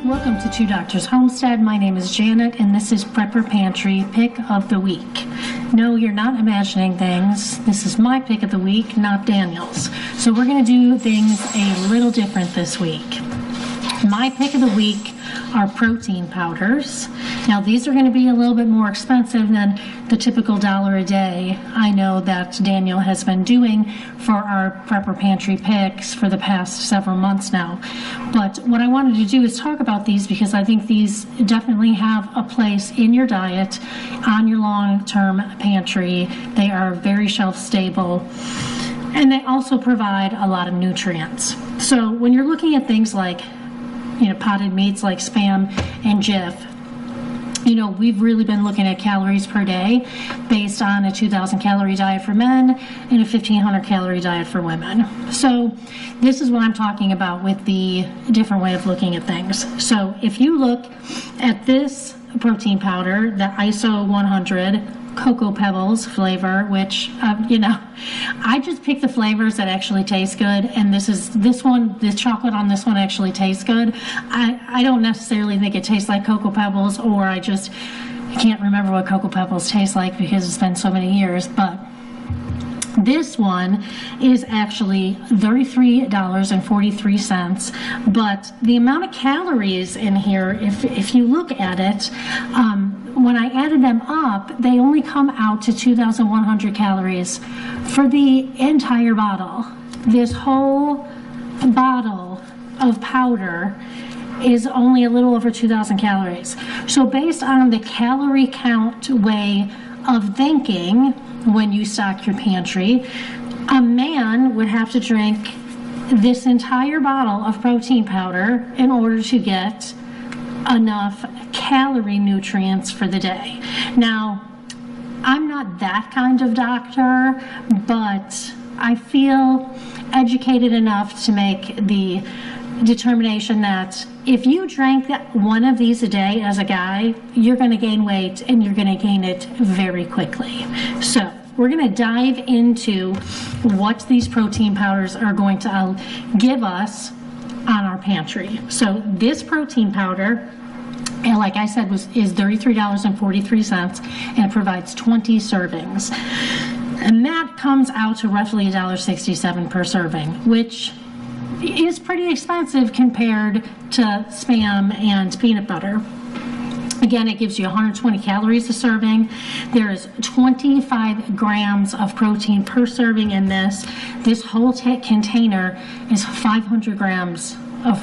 Welcome to Two Doctors Homestead. My name is Janet, and this is Prepper Pantry Pick of the Week. No, you're not imagining things. This is my pick of the week, not Daniel's. So we're going to do things a little different this week. My pick of the week are protein powders. Now these are going to be a little bit more expensive than the typical $1 a day I know that Daniel has been doing for our Prepper Pantry picks for the past several months now. But what I wanted to do is talk about these because I think these definitely have a place in your diet, on your long-term pantry. They are very shelf stable, and they also provide a lot of nutrients. So when you're looking at things like potted meats like Spam and Shtf, we've really been looking at calories per day based on a 2,000 calorie diet for men and a 1,500 calorie diet for women. So this is what I'm talking about with the different way of looking at things. So if you look at this protein powder, the ISO 100 Cocoa Pebbles flavor, which I just pick the flavors that actually taste good, and the chocolate on this one actually tastes good. I don't necessarily think it tastes like Cocoa Pebbles, or I can't remember what Cocoa Pebbles taste like because it's been so many years, but this one is actually $33.43, but the amount of calories in here, if you look at it, when I added them up, they only come out to 2,100 calories for the entire bottle. This whole bottle of powder is only a little over 2,000 calories. So based on the calorie count way of thinking, when you stock your pantry, a man would have to drink this entire bottle of protein powder in order to get enough calorie nutrients for the day. Now, I'm not that kind of doctor, but I feel educated enough to make the determination that if you drank one of these a day as a guy, you're going to gain weight, and you're going to gain it very quickly. So we're going to dive into what these protein powders are going to give us on our pantry. So this protein powder, and like I said, is $33.43, and it provides 20 servings. And that comes out to roughly $1.67 per serving, which is pretty expensive compared to Spam and peanut butter. Again, it gives you 120 calories a serving. There is 25 grams of protein per serving in this. This whole container is 500 grams of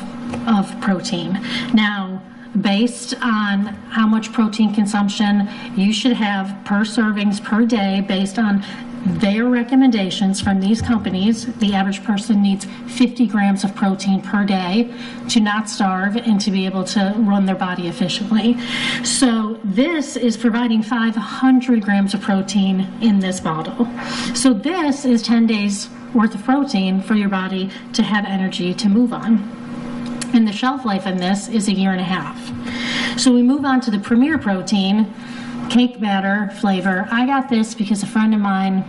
protein. Now, based on how much protein consumption you should have per servings per day, based on their recommendations from these companies, the average person needs 50 grams of protein per day to not starve and to be able to run their body efficiently. So this is providing 500 grams of protein in this bottle. So this is 10 days worth of protein for your body to have energy to move on. And the shelf life in this is 1.5 years. So we move on to the Premier Protein cake batter flavor. I got this because a friend of mine,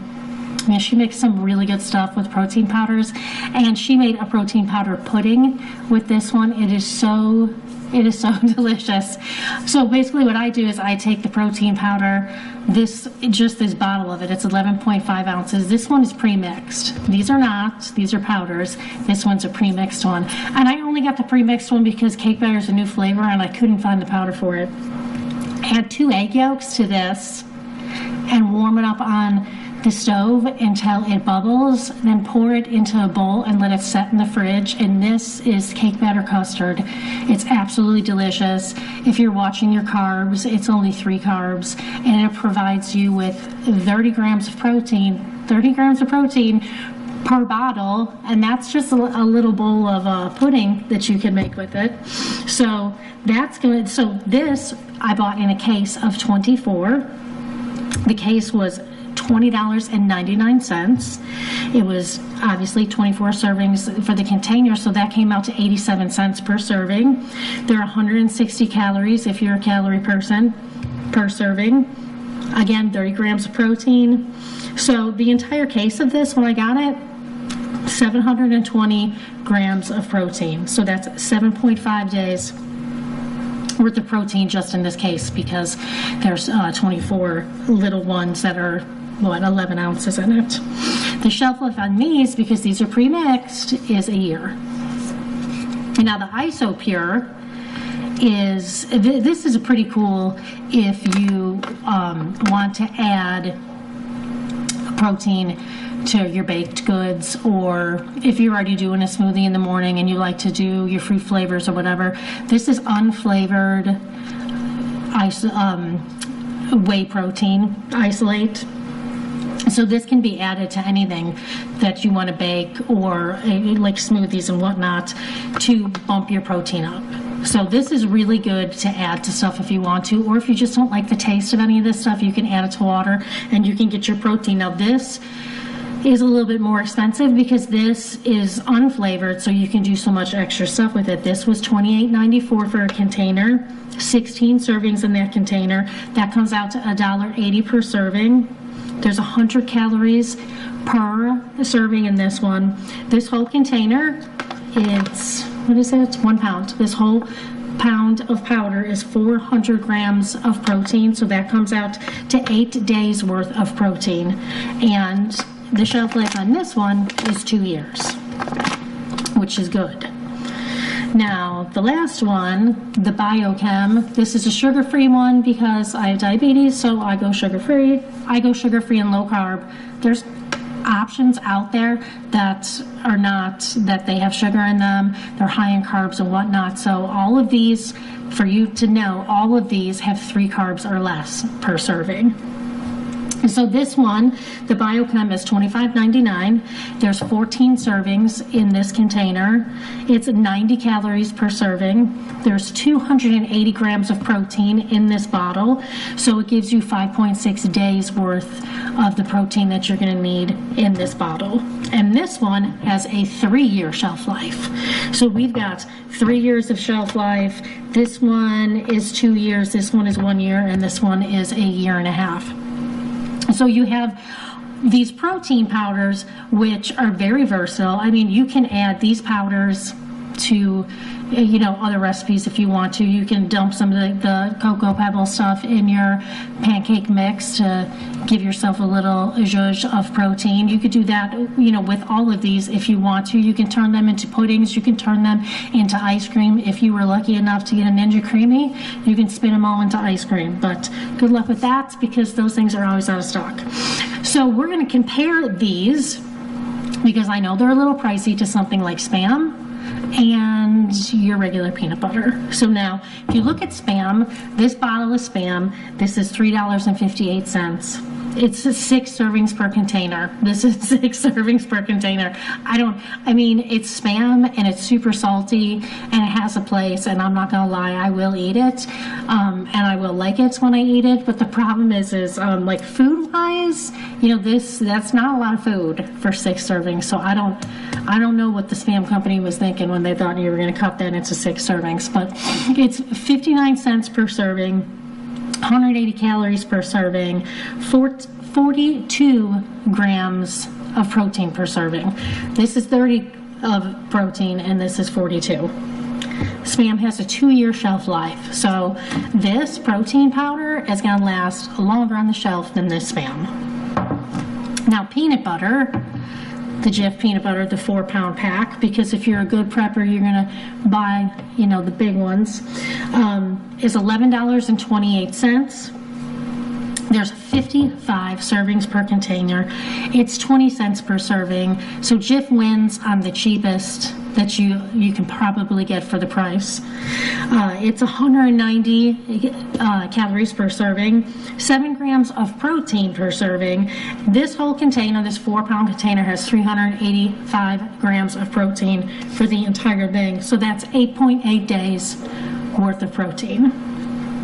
she makes some really good stuff with protein powders, and she made a protein powder pudding with this one. It is so delicious. So basically what I do is I take the protein powder, this bottle of it, it's 11.5 ounces. This one is pre-mixed. These are not, these are powders. This one's a pre-mixed one. And I only got the pre-mixed one because cake batter is a new flavor and I couldn't find the powder for it. Add 2 egg yolks to this and warm it up on the stove until it bubbles, then pour it into a bowl and let it set in the fridge. And this is cake batter custard. It's absolutely delicious. If you're watching your carbs, it's only 3 carbs, and it provides you with 30 grams of protein per bottle, and that's just a little bowl of pudding that you can make with it. So that's good. So this I bought in a case of 24. The case was $20.99. It was obviously 24 servings for the container, so that came out to 87 cents per serving. There are 160 calories if you're a calorie person per serving. Again, 30 grams of protein. So the entire case of this, when I got it, 720 grams of protein. So that's 7.5 days worth of protein just in this case, because there's 24 little ones that are 11 ounces in it. The shelf life on these, because these are pre-mixed, is a year. Now the ISO Pure is, this is pretty cool if you want to add protein to your baked goods, or if you're already doing a smoothie in the morning and you like to do your fruit flavors or whatever. This is unflavored whey protein isolate. So this can be added to anything that you want to bake, or like smoothies and whatnot, to bump your protein up. So this is really good to add to stuff if you want to, or if you just don't like the taste of any of this stuff, you can add it to water and you can get your protein. Now this is a little bit more expensive because this is unflavored, so you can do so much extra stuff with it. This was $28.94 for a container, 16 servings in that container. That comes out to $1.80 per serving. There's 100 calories per serving in this one. This whole container, it's, what is it? 1 pound. This whole pound of powder is 400 grams of protein, so that comes out to 8 days worth of protein. And the shelf life on this one is 2 years, which is good. Now, the last one, the Biochem, this is a sugar-free one because I have diabetes, so I go sugar-free. I go sugar-free and low carb. There's options out there that are not, that they have sugar in them. They're high in carbs and whatnot. So all of these, for you to know, all of these have 3 carbs or less per serving. So this one, the Biochem, is $25.99. There's 14 servings in this container. It's 90 calories per serving. There's 280 grams of protein in this bottle. So it gives you 5.6 days worth of the protein that you're going to need in this bottle. And this one has a 3-year shelf life. So we've got 3 years of shelf life. This one is 2 years. This one is 1 year. And this one is a year and a half. So you have these protein powders, which are very versatile. I mean, you can add these powders to, you know, other recipes if you want to. You can dump some of the cocoa pebble stuff in your pancake mix to give yourself a little zhuzh of protein. You could do that, you know, with all of these if you want to. You can turn them into puddings. You can turn them into ice cream. If you were lucky enough to get a Ninja Creamy, you can spin them all into ice cream. But good luck with that, because those things are always out of stock. So we're going to compare these, because I know they're a little pricey, to something like Spam and your regular peanut butter. So now, if you look at Spam, this bottle is Spam. This is $3.58. It's 6 servings per container. This is 6 servings per container. I mean, it's Spam and it's super salty and it has a place, and I'm not gonna lie, I will eat it, and I will like it when I eat it. But the problem is like food-wise, you know, that's not a lot of food for 6 servings. So I don't know what the Spam company was thinking when they thought you were gonna cut that into 6 servings. But it's 59 cents per serving. 180 calories per serving, 42 grams of protein per serving. This is 30 of protein and this is 42. Spam has a 2-year shelf life, so this protein powder is going to last longer on the shelf than this Spam. Now, peanut butter, the Jif peanut butter, the 4-pound pack, because if you're a good prepper, you're going to buy, you know, the big ones, is $11.28. There's 55 servings per container. It's 20 cents per serving. So Jif wins on the cheapest that you can probably get for the price. It's 190 calories per serving, 7 grams of protein per serving. This whole container, this 4-pound container, has 385 grams of protein for the entire thing. So that's 8.8 days worth of protein,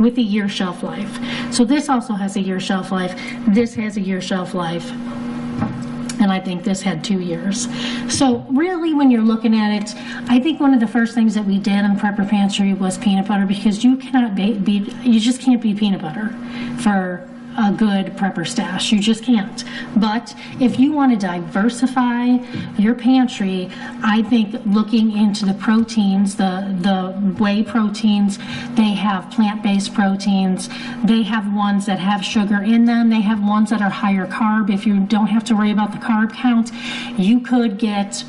with a year shelf life. So this also has a year shelf life. This has a year shelf life. And I think this had 2 years. So really, when you're looking at it, I think one of the first things that we did in Prepper Pantry was peanut butter, because you cannot you just can't beat peanut butter for a good prepper stash. You just can't. But if you want to diversify your pantry, I think looking into the proteins, the whey proteins, they have plant-based proteins. They have ones that have sugar in them. They have ones that are higher carb. If you don't have to worry about the carb count, you could get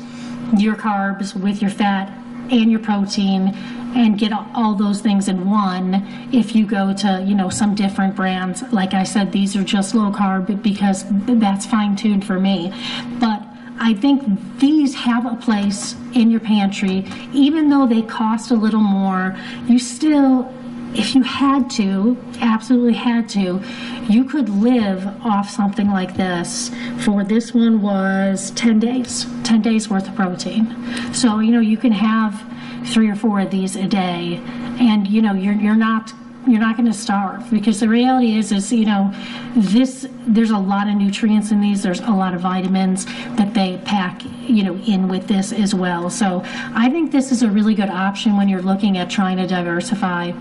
your carbs with your fat and your protein and get all those things in one. If you go to, some different brands, like I said, these are just low carb because that's fine-tuned for me. But I think these have a place in your pantry. Even though they cost a little more, you still, if you had to, absolutely had to, you could live off something like this. For this one was 10 days worth of protein. So, you can have 3 or 4 of these a day, and you're not going to starve, because the reality is there's a lot of nutrients in these. There's a lot of vitamins that they pack in with this as well. So I think this is a really good option when you're looking at trying to diversify.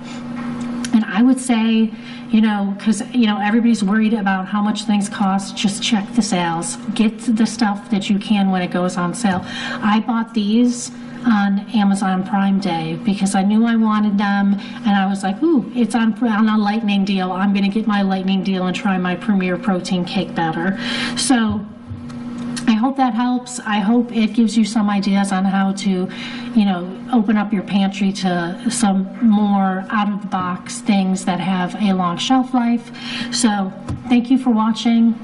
And I would say, because everybody's worried about how much things cost, just check the sales. Get the stuff that you can when it goes on sale. I bought these on Amazon Prime Day because I knew I wanted them, and I was like, ooh, it's on a lightning deal. I'm going to get my lightning deal and try my Premier Protein cake batter. So I hope that helps. I hope it gives you some ideas on how to, open up your pantry to some more out-of-the-box things that have a long shelf life. So thank you for watching.